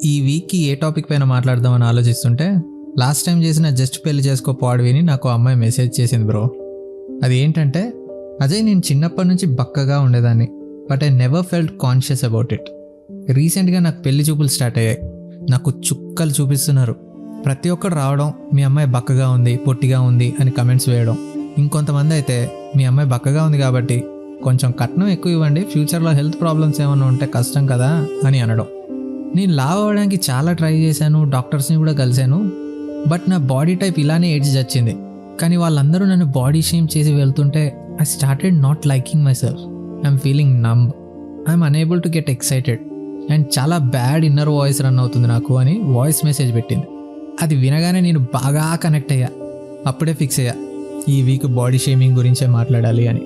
ఈ వీక్కి ఏ టాపిక్ పైన మాట్లాడదామని ఆలోచిస్తుంటే లాస్ట్ టైం చేసిన జస్ట్ పెళ్లి చేసుకో పాడు విని నాకు అమ్మాయి మెసేజ్ చేసింది బ్రో. అది ఏంటంటే, అజయ్ నేను చిన్నప్పటి నుంచి బక్కగా ఉండేదాన్ని, but I never felt conscious about it. రీసెంట్గా నాకు పెళ్లి చూపులు స్టార్ట్ అయ్యాయి. నాకు చుక్కలు చూపిస్తున్నారు. ప్రతి ఒక్కరు రావడం, మీ అమ్మాయి బక్కగా ఉంది, పొట్టిగా ఉంది అని కమెంట్స్ వేయడం. ఇంకొంతమంది అయితే మీ అమ్మాయి బక్కగా ఉంది కాబట్టి కొంచెం కట్నం ఎక్కువ ఇవ్వండి, ఫ్యూచర్లో హెల్త్ ప్రాబ్లమ్స్ ఏమైనా ఉంటే కష్టం కదా అని అనడం. నేను లావ్ అవ్వడానికి చాలా ట్రై చేశాను, డాక్టర్స్ని కూడా కలిశాను, బట్ నా బాడీ టైప్ ఇలానే ఏడ్చి వచ్చింది. కానీ వాళ్ళందరూ నన్ను బాడీ షేమ్ చేసి వెళ్తుంటే I started not liking my self. I'm feeling numb, I'm unable to get excited and చాలా బ్యాడ్ ఇన్నర్ వాయిస్ రన్ అవుతుంది నాకు అని వాయిస్ మెసేజ్ పెట్టింది. అది వినగానే నేను బాగా కనెక్ట్ అయ్యా. అప్పుడే ఫిక్స్ అయ్యా, ఈ వీక్ బాడీ షేమింగ్ గురించే మాట్లాడాలి అని.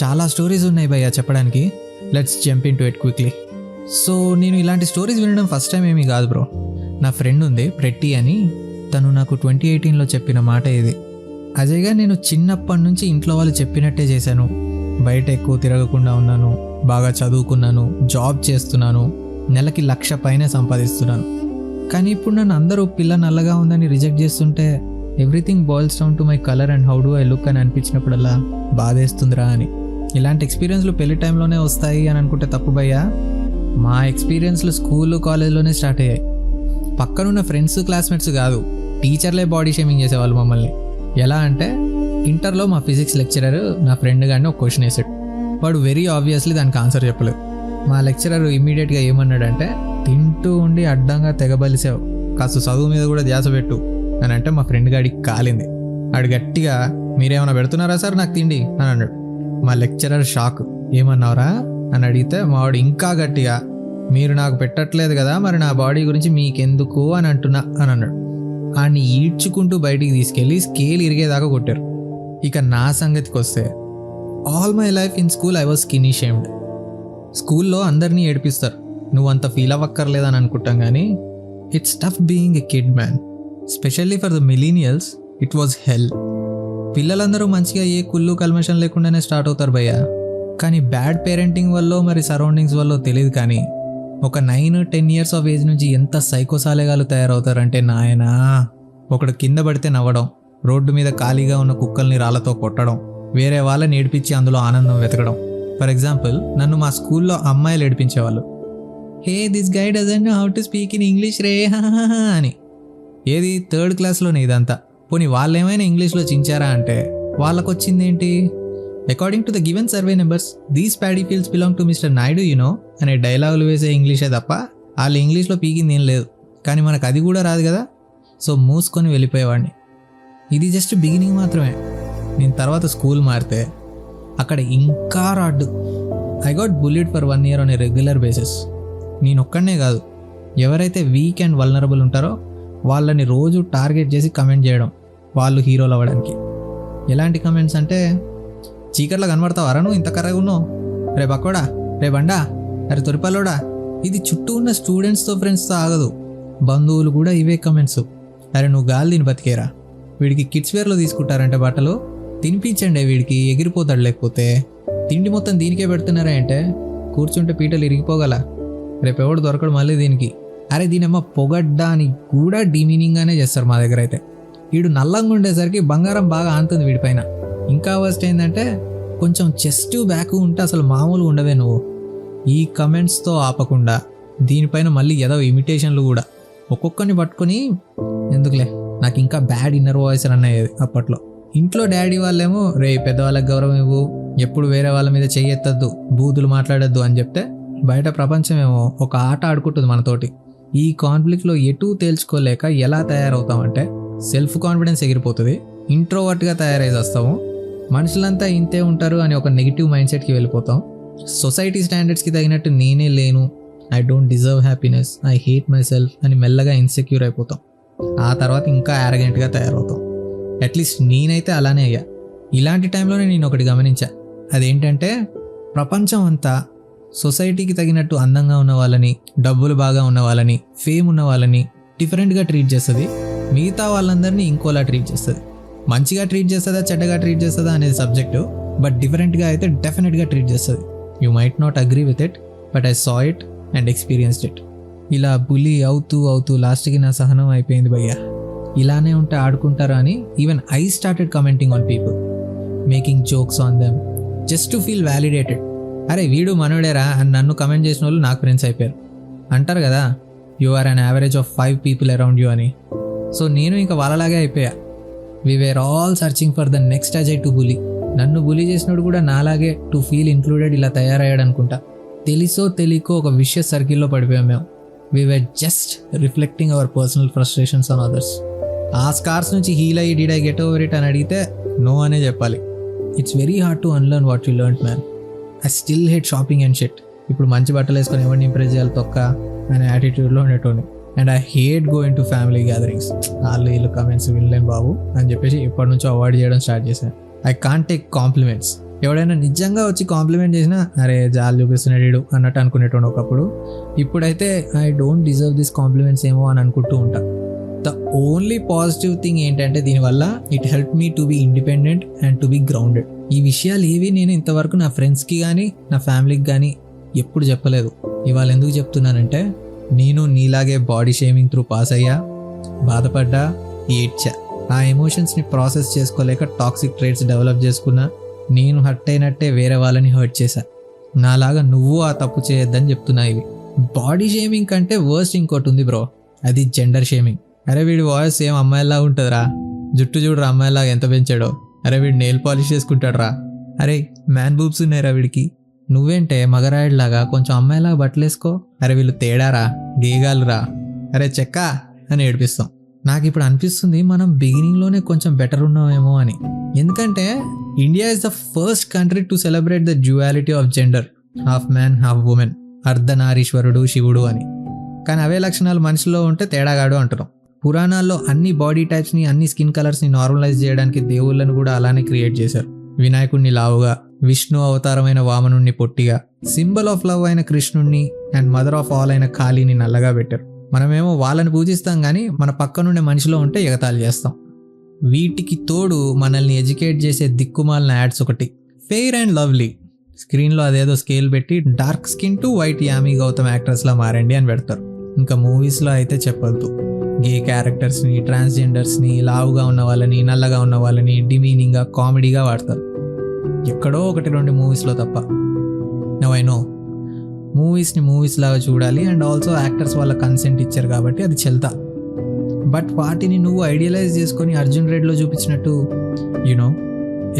చాలా స్టోరీస్ ఉన్నాయి భయ్యా చెప్పడానికి. Let's jump in to it quickly. So నేను ఇలాంటి స్టోరీస్ వినడం ఫస్ట్ టైం ఏమీ కాదు బ్రో. నా ఫ్రెండ్ ఉంది ప్రెట్టి అని, తను నాకు 2018లో చెప్పిన మాట ఇది. అజయ్గా నేను చిన్నప్పటి నుంచి ఇంట్లో వాళ్ళు చెప్పినట్టే చేశాను. బయట ఎక్కువ తిరగకుండా ఉన్నాను, బాగా చదువుకున్నాను, జాబ్ చేస్తున్నాను, నెలకి 1,00,000 పైనే సంపాదిస్తున్నాను. కానీ ఇప్పుడు నన్ను అందరూ పిల్ల నల్లగా ఉందని రిజెక్ట్ చేస్తుంటే everything boils down to my colour and how do I look అని అనిపించినప్పుడల్లా బాధేస్తుందిరా అని. ఇలాంటి ఎక్స్పీరియన్స్లు పెళ్లి టైంలోనే వస్తాయి అని అనుకుంటే తప్పు భయ్యా. మా ఎక్స్పీరియన్స్లు స్కూల్ కాలేజ్లోనే స్టార్ట్ అయ్యాయి. పక్కనున్న ఫ్రెండ్స్ క్లాస్మేట్స్ కాదు, టీచర్లే బాడీ షేమింగ్ చేసేవాళ్ళు మమ్మల్ని. ఎలా అంటే, ఇంటర్లో మా ఫిజిక్స్ లెక్చరర్ నా ఫ్రెండ్ గారిని ఒక క్వశ్చన్ వేసాడు. వాడు వెరీ ఆబ్వియస్లీ దానికి ఆన్సర్ చెప్పలేదు. మా లెక్చరర్ ఇమ్మీడియట్గా ఏమన్నాడంటే, తింటూ ఉండి అడ్డంగా తెగబలిసావు, కాస్త చదువు మీద కూడా ధ్యాస పెట్టు అని అంటే మా ఫ్రెండ్ గాడికి కాలింది. ఆడు గట్టిగా, మీరేమైనా పెడుతున్నారా సార్ నాకు తిండి అని అన్నాడు. మా లెక్చరర్ షాక్, ఏమన్నావురా అని అడిగితే మావాడు ఇంకా గట్టిగా, మీరు నాకు పెట్టట్లేదు కదా, మరి నా బాడీ గురించి మీకెందుకు అని అంటున్నా అని అన్నాడు. ఆడిని ఈడ్చుకుంటూ బయటికి తీసుకెళ్ళి స్కేల్ ఇరిగేదాకా కొట్టారు. ఇక నా సంగతికి వస్తే, all my life in school I was skinny shamed. స్కూల్లో అందరినీ ఏడిపిస్తారు, నువ్వంత ఫీల్ అవ్వక్కర్లేదని అనుకుంటాం, కానీ it's tough being a kid man. Specially for the millennials it was hell. పిల్లలందరూ మంచిగా ఏ కుళ్ళు కల్మషం లేకుండానే స్టార్ట్ అవుతారు భయ్య. కానీ బ్యాడ్ పేరెంటింగ్ వల్ల మరి సరౌండింగ్స్ వల్ల తెలియదు, కానీ ఒక 9-10 ఇయర్స్ ఆఫ్ ఏజ్ నుంచి ఎంత సైకోసాలేగాలు తయారవుతారంటే నాయనా. ఒకడు కింద పడితే నవ్వడం, రోడ్డు మీద ఖాళీగా ఉన్న కుక్కల్ని రాళ్లతో కొట్టడం, వేరే వాళ్ళని ఏడిపించి అందులో ఆనందం వెతకడం. ఫర్ ఎగ్జాంపుల్, నన్ను మా స్కూల్లో అమ్మాయిలు ఏడిపించేవాళ్ళు. Hey this guy doesn't know how to speak in English రే అని. ఏది 3rd క్లాస్లోనే ఇదంతా. పోనీ వాళ్ళేమైనా ఇంగ్లీష్లో చించారా అంటే వాళ్ళకు వచ్చిందేంటి, according to the given survey numbers these paddy fields belong to mister Naidu you know అనే డైలాగులు వేసే ఇంగ్లీషే తప్ప వాళ్ళు ఇంగ్లీష్లో పీకింది ఏం లేదు. కానీ మనకు అది కూడా రాదు కదా, సో మూసుకొని వెళ్ళిపోయేవాడిని. ఇది జస్ట్ బిగినింగ్ మాత్రమే. నేను తర్వాత స్కూల్ మారితే అక్కడ ఇంకా rod. I got bullet for 1 year on a regular basis. నేను ఒక్కడనే కాదు, ఎవరైతే వీక్ అండ్ వల్నరబుల్ ఉంటారో వాళ్ళని రోజు టార్గెట్ చేసి కమెంట్ చేయడం, వాళ్ళు హీరోలు అవ్వడానికి. ఎలాంటి కమెంట్స్ అంటే, చీకట్లో కనబడతావారా నువ్వు, ఇంత కర్రగా ఉన్నావు, రే బక్కోడా, రే బండా, అరే తొరిపల్లోడా. ఇది చుట్టూ ఉన్న స్టూడెంట్స్తో ఫ్రెండ్స్తో ఆగదు, బంధువులు కూడా ఇవే కమెంట్స్. అరే నువ్వు గాలి దీని బతికేరా, వీడికి కిడ్స్ వేర్లో తీసుకుంటారంటే బట్టలు, తినిపించండి వీడికి ఎగిరిపోతాడు, లేకపోతే తిండి మొత్తం దీనికే పెడుతున్నారా అంటే కూర్చుంటే పీటలు ఇరిగిపోగల, రేపెవడు దొరకడు మళ్ళీ దీనికి. అరే దీనమ్మ పొగడ్డా అని కూడా డిమీనింగ్గానే చేస్తారు మా దగ్గర అయితే. వీడు నల్లంగా ఉండేసరికి బంగారం బాగా ఆంతుంది వీడిపైన. ఇంకా వర్స్ట్ ఏంటంటే, కొంచెం చెస్ట్ బ్యాక్ ఉంటే అసలు మామూలుగా ఉండవే నువ్వు. ఈ కమెంట్స్తో ఆపకుండా దీనిపైన మళ్ళీ ఏదో ఇమిటేషన్లు కూడా. ఒక్కొక్కరిని పట్టుకొని, ఎందుకులే నాకు ఇంకా బ్యాడ్ ఇన్నర్ వాయిస్ రన్ అయ్యేది అప్పట్లో. ఇంట్లో డాడీ వాళ్ళేమో, రే పెద్దవాళ్ళకి గౌరవం ఇవ్వు, ఎప్పుడు వేరే వాళ్ళ మీద చెయ్యెత్తద్దు, బూతులు మాట్లాడద్దు అని చెప్తే, బయట ప్రపంచమేమో ఒక ఆట ఆడుకుంటుంది మనతోటి. ఈ కాన్ఫ్లిక్ట్లో ఎటూ తేల్చుకోలేక ఎలా తయారవుతామంటే, సెల్ఫ్ కాన్ఫిడెన్స్ ఎగిరిపోతుంది, ఇంట్రోవర్ట్గా తయారై వస్తాము, మనుషులంతా ఇంతే ఉంటారు అని ఒక నెగిటివ్ మైండ్ సెట్కి వెళ్ళిపోతాం, సొసైటీ స్టాండర్డ్స్కి తగినట్టు నేనే లేను, I don't deserve happiness, I hate my self అని మెల్లగా ఇన్సెక్యూర్ అయిపోతాం. ఆ తర్వాత ఇంకా యారగెంట్గా తయారవుతాం. అట్లీస్ట్ నేనైతే అలానే అయ్యా. ఇలాంటి టైంలోనే నేను ఒకటి గమనించా. అదేంటంటే, ప్రపంచం అంతా సొసైటీకి తగినట్టు అందంగా ఉన్న వాళ్ళని, డబ్బులు బాగా ఉన్న వాళ్ళని, ఫేమ్ ఉన్న వాళ్ళని డిఫరెంట్గా ట్రీట్ చేస్తుంది, మిగతా వాళ్ళందరినీ ఇంకోలా ట్రీట్ చేస్తుంది. మంచిగా ట్రీట్ చేస్తుందా చెడ్డగా ట్రీట్ చేస్తుందా అనేది సబ్జెక్టు, బట్ డిఫరెంట్గా అయితే డెఫినెట్గా ట్రీట్ చేస్తుంది. You might not agree with it, but I saw it and experienced it. ఇలా బులీ అవుతూ లాస్ట్కి నా సహనం అయిపోయింది భయ్యా. ఇలానే ఉంటే ఆడుకుంటారా అని even I started commenting on people, making jokes on them just to feel validated. అరే వీడు మనోడేరా అని నన్ను కమెంట్ చేసిన వాళ్ళు నాకు ఫ్రెండ్స్ అయిపోయారు. అంటారు కదా, you are an average of 5 people around you అని. సో నేను ఇంకా వాళ్ళలాగే అయిపోయా. We were all searching for the next Ajay to bully. నన్ను బులీ చేసినోడు కూడా నాలాగే టు ఫీల్ ఇంక్లూడెడ్ ఇలా తయారయ్యాడు అనుకుంటా. తెలిసో తెలియకో ఒక విషయ సర్కిల్లో పడిపోయాం మేము. We were just reflecting our personal frustrations on others. ఆ స్కార్స్ నుంచి హీల్ అయ్యి did I get over it అని అడిగితే నో అనే చెప్పాలి. It's very hard to unlearn what you learned man. I still hate shopping and shit. ఇప్పుడు మంచి బట్టలు వేసుకొని ఎవరిని ఇంప్రెస్ చేయాలి తొక్క అనే యాటిట్యూడ్లో ఉండేటోని. And I hate going to family gatherings. వీళ్ళు కమెంట్స్ వినలేను బాబు అని చెప్పేసి ఎప్పటి నుంచో అవాయిడ్ చేయడం స్టార్ట్ చేశాను. I can't take compliments. ఎవడైనా నిజంగా వచ్చి కాంప్లిమెంట్ చేసినా అరే జాలి చూపిస్తున్నాడు వీడు అన్నట్టు అనుకునేటోడు ఒకప్పుడు. ఇప్పుడైతే I don't deserve this compliments ఏమో అని అనుకుంటూ ఉంటా. ద ఓన్లీ పాజిటివ్ థింగ్ ఏంటంటే దీనివల్ల it help me to be independent and to be grounded. ఈ విషయాలు ఏవి నేను ఇంతవరకు నా ఫ్రెండ్స్కి కానీ నా ఫ్యామిలీకి కానీ ఎప్పుడు చెప్పలేదు. ఇవాళ ఎందుకు చెప్తున్నానంటే నేను నీలాగే బాడీ షేమింగ్ త్రూ పాస్ అయ్యా, బాధపడ్డా, ఏడ్చా. ఆ ఎమోషన్స్ని ప్రాసెస్ చేసుకోలేక టాక్సిక్ ట్రేట్స్ డెవలప్ చేసుకున్నా. నేను హర్ట్ అయినట్టే వేరే వాళ్ళని హర్ట్ చేశా. నాలాగా నువ్వు ఆ తప్పు చేయొద్దని చెప్తున్నా. ఇవి బాడీ షేమింగ్ కంటే వర్స్ట్ ఇంకోటి ఉంది బ్రో, అది జెండర్ షేమింగ్. అరే వీడి వాయిస్ ఏం అమ్మాయిలా ఉంటుందిరా, జుట్టు చూడరా అమ్మాయిలాగా ఎంత పెంచాడో, అరే వీడు నెయిల్ పాలిష్ చేసుకుంటాడు రా, అరే మ్యాన్ బూబ్స్ ఉన్నాయిరా వీడికి, నువ్వేంటే మగరాయుడిలాగా కొంచెం అమ్మాయిలాగా బట్టలేసుకో, అరే వీళ్ళు తేడారా గేగాలురా, అరే చెక్క అని ఏడిపిస్తాం. నాకు ఇప్పుడు అనిపిస్తుంది మనం బిగినింగ్లోనే కొంచెం బెటర్ ఉన్నామేమో అని. ఎందుకంటే India is the first country to celebrate the duality of gender, half man half woman, అర్ధనారీశ్వరుడు శివుడు అని. కానీ అవే లక్షణాలు మనిషిలో ఉంటే తేడాగాడు అంటున్నాం. పురాణాల్లో అన్ని బాడీ టైప్స్ని అన్ని స్కిన్ కలర్స్ని నార్మలైజ్ చేయడానికి దేవుళ్ళను కూడా అలానే క్రియేట్ చేశారు. వినాయకుడిని లావుగా, విష్ణు అవతారమైన వామనుణ్ణి పొట్టిగా, సింబల్ ఆఫ్ లవ్ అయిన కృష్ణుణ్ణి అండ్ మదర్ ఆఫ్ ఆల్ అయిన కాళీని నల్లగా పెట్టారు. మనమేమో వాళ్ళని పూజిస్తాం కానీ మన పక్కనుండే మనిషిలో ఉంటే ఎగతాళి చేస్తాం. వీటికి తోడు మనల్ని ఎడ్యుకేట్ చేసే దిక్కుమాలిన యాడ్స్ ఒకటి, ఫెయిర్ అండ్ లవ్లీ. స్క్రీన్లో అదేదో స్కేల్ పెట్టి dark skin to white Yami Gautam యాక్ట్రెస్లా మారండి అని పెడతారు. ఇంకా మూవీస్లో అయితే చెప్పొద్దు, గే క్యారెక్టర్స్ని, ట్రాన్స్జెండర్స్ని, లావుగా ఉన్న వాళ్ళని, నల్లగా ఉన్న వాళ్ళని డిమీనింగ్గా కామెడీగా వాడతారు. ఎక్కడో 1-2 మూవీస్లో తప్ప. నవ్ ఐ నో మూవీస్ని మూవీస్ లాగా చూడాలి అండ్ ఆల్సో యాక్టర్స్ వాళ్ళ కన్సెంట్ ఇచ్చారు కాబట్టి అది చెల్తా. బట్ వాటిని నువ్వు ఐడియలైజ్ చేసుకొని అర్జున్ రెడ్డిలో చూపించినట్టు you know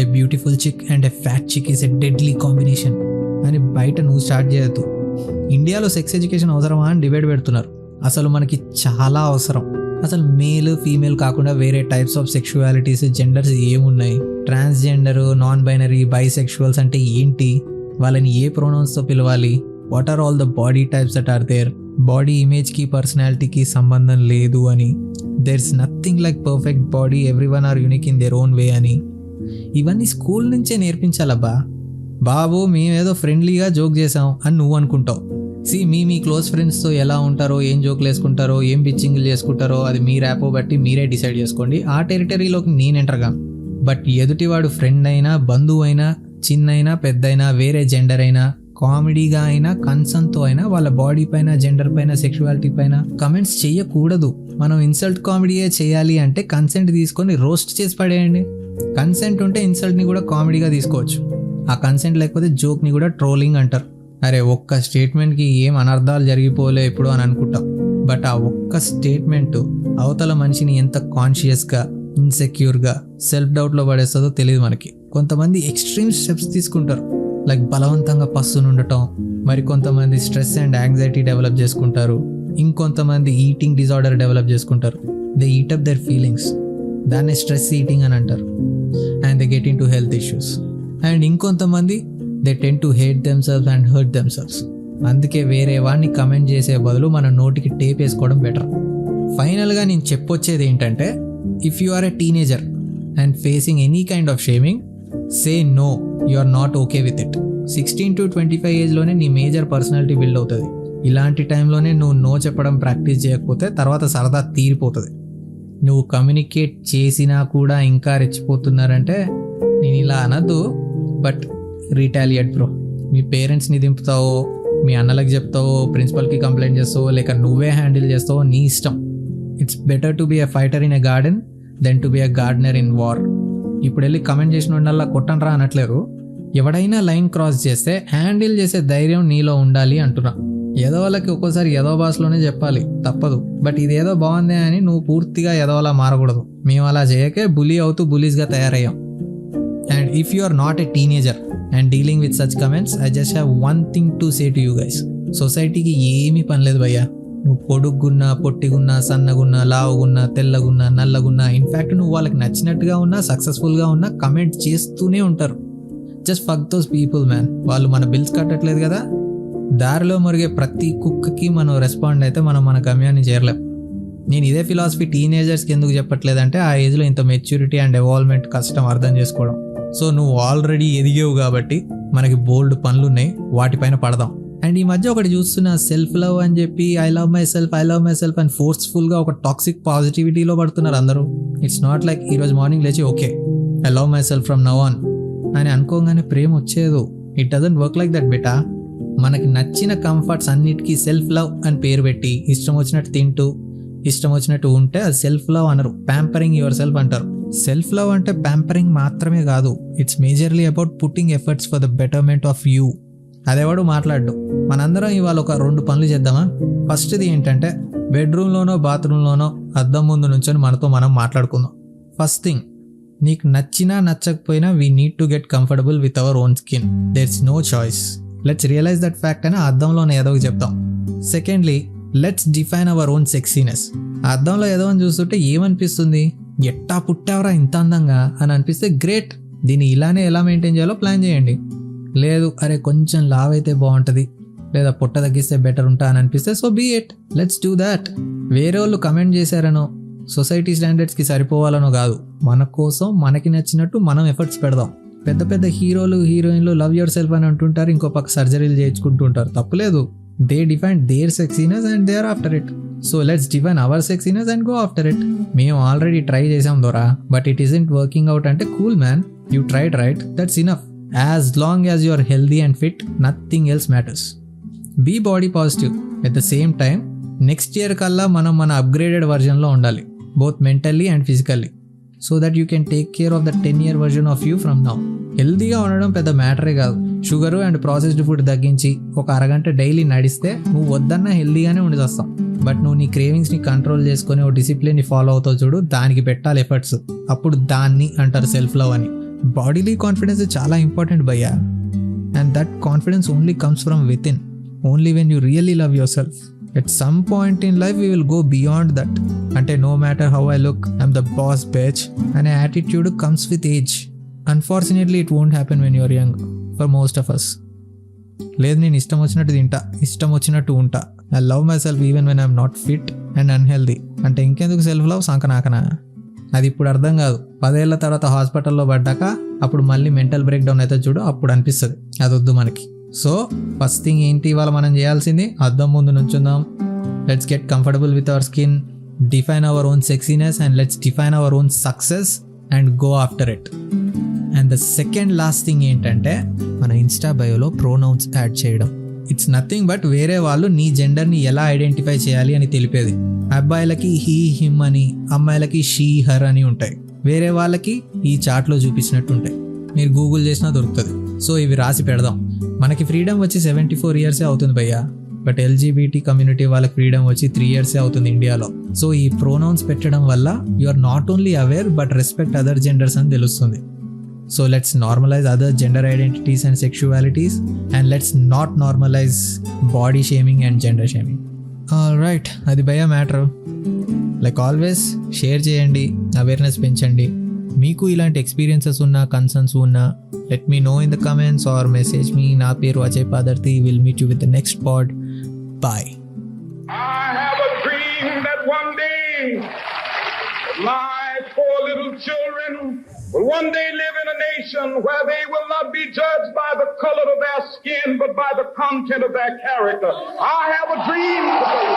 a beautiful chick and a fat chick is a deadly combination అని బయట నువ్వు స్టార్ట్ చేయొద్దు. ఇండియాలో సెక్స్ ఎడ్యుకేషన్ అవసరమా అని డిబేట్ పెడుతున్నారు. అసలు మనకి చాలా అవసరం. అసలు మేల్ ఫీమేల్ కాకుండా వేరే టైప్స్ ఆఫ్ సెక్షువాలిటీస్, జెండర్స్ ఏమున్నాయి, ట్రాన్స్జెండర్, నాన్ బైనరీ, బైసెక్షువల్స్ అంటే ఏంటి, వాళ్ళని ఏ ప్రొనౌన్స్తో పిలవాలి, what are all the body types that are there, body ఇమేజ్కి పర్సనాలిటీకి సంబంధం లేదు అని, there is nothing like perfect body, everyone are unique in their own way అని. ఇవన్నీ స్కూల్ నుంచే నేర్పించాలబ్బా. బాబు మేమేదో ఫ్రెండ్లీగా జోక్ చేసాం అని నువ్వు అనుకుంటావు. మీ క్లోజ్ ఫ్రెండ్స్తో ఎలా ఉంటారో, ఏం జోకులు వేసుకుంటారో, ఏం పిచ్చింగ్లు చేసుకుంటారో అది మీ ర్యాపో బట్టి మీరే డిసైడ్ చేసుకోండి. ఆ టెరిటరీలోకి నేను ఎంటర్గా. బట్ ఎదుటివాడు ఫ్రెండ్ అయినా, బంధువు అయినా, చిన్నైనా పెద్దయినా, వేరే జెండర్ అయినా, కామెడీగా అయినా, కన్సర్న్తో అయినా వాళ్ళ బాడీ పైన, జెండర్ పైన, సెక్షువాలిటీ పైన కమెంట్స్ చేయకూడదు. మనం ఇన్సల్ట్ కామెడీయే చేయాలి అంటే కన్సెంట్ తీసుకొని రోస్ట్ చేసి పడేయండి. కన్సెంట్ ఉంటే ఇన్సల్ట్ని కూడా కామెడీగా తీసుకోవచ్చు. ఆ కన్సెంట్ లేకపోతే జోక్ని కూడా ట్రోలింగ్ అంటారు. అరే ఒక్క స్టేట్మెంట్కి ఏం అనర్థాలు జరిగిపోలే ఇప్పుడు అని అనుకుంటాం. బట్ ఆ ఒక్క స్టేట్మెంట్ అవతల మనిషిని ఎంత కాన్షియస్గా, ఇన్సెక్యూర్గా, సెల్ఫ్ డౌట్లో పడేస్తుందో తెలియదు మనకి. కొంతమంది ఎక్స్ట్రీమ్ స్టెప్స్ తీసుకుంటారు, లైక్ బలవంతంగా పస్సును ఉండటం. మరి కొంతమంది స్ట్రెస్ అండ్ యాంగ్జైటీ డెవలప్ చేసుకుంటారు. ఇంకొంతమంది ఈటింగ్ డిజార్డర్ డెవలప్ చేసుకుంటారు. They eat up their feelings, దాన్ని స్ట్రెస్ ఈటింగ్ అని అంటారు. And they get into health issues. And ఇంకొంతమంది they tend to hate themselves and hurt themselves. అందుకే వేరే వాడిని కమెంట్ చేసే బదులు మన నోటికి టేప్ వేసుకోవడం బెటర్. ఫైనల్గా నేను చెప్పొచ్చేది ఏంటంటే, if you are a teenager and facing any kind of shaming, say no, you are not okay with it. 16 to 25 ఏజ్లోనే నీ మేజర్ పర్సనాలిటీ బిల్డ్ అవుతుంది. ఇలాంటి టైంలోనే నువ్వు నో చెప్పడం ప్రాక్టీస్ చేయకపోతే తర్వాత సరదా తీరిపోతుంది. నువ్వు కమ్యూనికేట్ చేసినా కూడా ఇంకా రెచ్చిపోతున్నారంటే నేను ఇలా అనద్దు, బట్ రీటాలియేట్ బ్రో. మీ పేరెంట్స్ని దింపుతావో, మీ అన్నలకు చెప్తావో, ప్రిన్సిపల్కి కంప్లైంట్ చేస్తావో, లేక నువ్వే హ్యాండిల్ చేస్తావో నీ ఇష్టం. It's better to be a fighter in a garden then to be a gardener in war. ఇప్పుడు వెళ్ళి కమెంట్ చేసిన వాళ్ళ కొట్టండ్రా అనట్లేరు. ఎవడైనా లైన్ క్రాస్ చేస్తే హ్యాండిల్ చేసే ధైర్యం నీలో ఉండాలి అంటున్నా. ఏదో వాళ్ళకి ఒక్కోసారి ఏదో భాషలోనే చెప్పాలి, తప్పదు. బట్ ఇదేదో బాగుంది అని నువ్వు పూర్తిగా ఏదోలా మారకూడదు. మేము అలా చేయకే బులీ అవుతూ బులీస్గా తయారయ్యాం. And if you are not a teenager and dealing with such comments, I just have one thing to say to you guys. సొసైటీకి ఏమీ పని లేదు భయ్యా. నువ్వు పొడుగున్నా, పొట్టిగున్నా, సన్నగున్నా, లావుగున్నా, తెల్లగున్నా, నల్లగున్నా, ఇన్ఫ్యాక్ట్ నువ్వు వాళ్ళకి నచ్చినట్టుగా ఉన్నా, సక్సెస్ఫుల్గా ఉన్నా కమెంట్ చేస్తూనే ఉంటారు. Just fuck those people man. వాళ్ళు మన బిల్స్ కట్టట్లేదు కదా. దారిలో మురిగే ప్రతి కుక్కకి మనం రెస్పాండ్ అయితే మనం మన గమ్యాన్ని చేరలేం. నేను ఇదే ఫిలాసఫీ టీనేజర్స్కి ఎందుకు చెప్పట్లేదంటే ఆ ఏజ్లో ఇంత మెచ్యూరిటీ అండ్ ఎవాల్వ్మెంట్ కష్టం అర్థం చేసుకోవడం. సో నువ్వు ఆల్రెడీ ఎదిగేవు కాబట్టి మనకి బోల్డ్ పనులు ఉన్నాయి, వాటిపైన పడదాం. అండ్ ఈ మధ్య ఒకటి చూస్తున్న సెల్ఫ్ లవ్ అని చెప్పి ఐ లవ్ మై సెల్ఫ్ అని ఫోర్స్ఫుల్గా ఒక టాక్సిక్ పాజిటివిటీలో పడుతున్నారు అందరూ. ఇట్స్ నాట్ లైక్ ఈరోజు మార్నింగ్ లేచి okay I love myself from now on అని అనుకోగానే ప్రేమ వచ్చేదు. It doesn't work like that బెటా. మనకి నచ్చిన కంఫర్ట్స్ అన్నిటికీ సెల్ఫ్ లవ్ అని పేరు పెట్టి ఇష్టం వచ్చినట్టు తింటూ ఇష్టం వచ్చినట్టు ఉంటే అది సెల్ఫ్ లవ్ అనరు, ప్యాంపరింగ్ యువర్ సెల్ఫ్ అంటారు. సెల్ఫ్ లవ్ అంటే ప్యాంపరింగ్ మాత్రమే కాదు, it's majorly about putting efforts for the betterment of you. అదేవాడు మాట్లాడు. మనందరం ఇవాళ ఒక 2 పనులు చేద్దామా? ఫస్ట్ది ఏంటంటే బెడ్రూమ్లోనో బాత్రూంలోనో అద్దం ముందు నుంచొని మనతో మనం మాట్లాడుకుందాం. ఫస్ట్ థింగ్, నీకు నచ్చినా నచ్చకపోయినా we need to get comfortable with our own skin. There's no choice. Let's realize that fact అని అద్దంలోనే ఏదో చెప్తాం. Secondly, let's define our own sexiness. ఆ అద్దంలో ఏదో అని చూస్తుంటే ఏమనిపిస్తుంది? ఎట్టా పుట్టావరా ఇంత అందంగా అని అనిపిస్తే గ్రేట్. దీన్ని ఇలానే ఎలా మెయింటైన్ చేయాలో ప్లాన్ చేయండి. లేదు అరే కొంచెం లావ్ అయితే బాగుంటుంది, లేదా పొట్ట తగ్గిస్తే బెటర్ ఉంటా అని అనిపిస్తే so be it, let's do that. వేరే వాళ్ళు కమెంట్ చేశారనో, సొసైటీ స్టాండర్డ్స్కి సరిపోవాలనో కాదు, మన కోసం మనకి నచ్చినట్టు మనం ఎఫర్ట్స్ పెడదాం. పెద్ద పెద్ద హీరోలు హీరోయిన్లు లవ్ యువర్ సెల్ఫ్ అని అంటుంటారు, ఇంకో పక్క సర్జరీలు చేయించుకుంటుంటారు. తప్పులేదు. They define their sexiness and they are after it. So let's define our sexiness and go after it. మేము ఆల్రెడీ ట్రై చేసాం దోరా, but it isn't working out అంటే cool man, you tried right, that's enough. As long as you are healthy and fit, nothing else matters. Be body positive. At the same time next year కల్లా మనం మన upgraded వర్జన్లో ఉండాలి, both mentally and physically, so that you can take care of the 10-year version of you from now. హెల్దీగా ఉండడం పెద్ద మ్యాటరే కాదు. Sugar and processed food తగ్గించి ఒక అరగంట డైలీ నడిస్తే నువ్వు వద్దన్నా హెల్దీగానే ఉండి వస్తాం. బట్ నువ్వు నీ క్రేవింగ్స్ని కంట్రోల్ చేసుకొని ఒక డిసిప్లిన్ని ఫాలో అవుతావు చూడు, దానికి పెట్టాలి ఎఫర్ట్స్. అప్పుడు దాన్ని అంటారు సెల్ఫ్ లవ్ అని. బాడీలీ కాన్ఫిడెన్స్ చాలా ఇంపార్టెంట్ భయ్యా, and that confidence only comes from with in, only when you really love your self. At some point in life we will go beyond that. Ante no matter how I look, I'm the boss bitch. An attitude comes with age. Unfortunately it won't happen when you're young for most of us. లేదు నేను ఇష్టం వచ్చినట్టు తింటా, ఇష్టం వచ్చినట్టు ఉంటా, I love myself even when I'm not fit and unhealthy అంటే ఇంకెందుకు సెల్ఫ్ లవ్ సంకనాకనా? అది ఇప్పుడు అర్థం కాదు. 10 ఏళ్ల తర్వాత హాస్పిటల్లో పడ్డాక అప్పుడు మళ్ళీ మెంటల్ బ్రేక్ డౌన్ అయితే చూడు, అప్పుడు అనిపిస్తుంది అది వద్దు మనకి. సో ఫస్ట్ థింగ్ ఏంటి ఇవాళ మనం చేయాల్సింది? అద్దం ముందు నుంచుందాం. Let's get comfortable with our skin, define our own sexiness and let's define our own success and go after it. And the second last thing ఏంటంటే మన ఇన్స్టా బయోలో ప్రోనౌన్స్ యాడ్ చేయడం. ఇట్స్ నథింగ్ బట్ వేరే వాళ్ళు నీ జెండర్ని ఎలా identify చేయాలి అని తెలిపేది. అబ్బాయిలకి హీ హిమ్ అని, అమ్మాయిలకి షీ హర్ అని ఉంటాయి. వేరే వాళ్ళకి ఈ చార్ట్లో చూపించినట్టు ఉంటాయి, మీరు గూగుల్ చేసినా దొరుకుతుంది. సో ఇవి రాసి పెడదాం. మనకి ఫ్రీడమ్ వచ్చి 74 ఇయర్సే అవుతుంది భయ్యా, బట్ ఎల్జీబీటీ కమ్యూనిటీ వాళ్ళకి ఫ్రీడమ్ వచ్చి 3 ఇయర్సే అవుతుంది ఇండియాలో. సో ఈ ప్రోనౌన్స్ పెట్టడం వల్ల you are not only aware but respect other genders అని తెలుస్తుంది. So let's normalize other gender identities and sexualities and let's not normalize body shaming and gender shaming. Right, అది భయ్యా మ్యాటర్. లైక్ ఆల్వేస్ షేర్ చేయండి, awareness పెంచండి. మీకు ఇలాంటి experiences ఉన్నా, concerns ఉన్నా, let me know in the comments or message me. Na peru Ajay Padarthi. We'll meet you with the next pod. Bye. I have a dream that one day my 4 little children will one day live in a nation where they will not be judged by the color of their skin but by the content of their character. I have a dream today.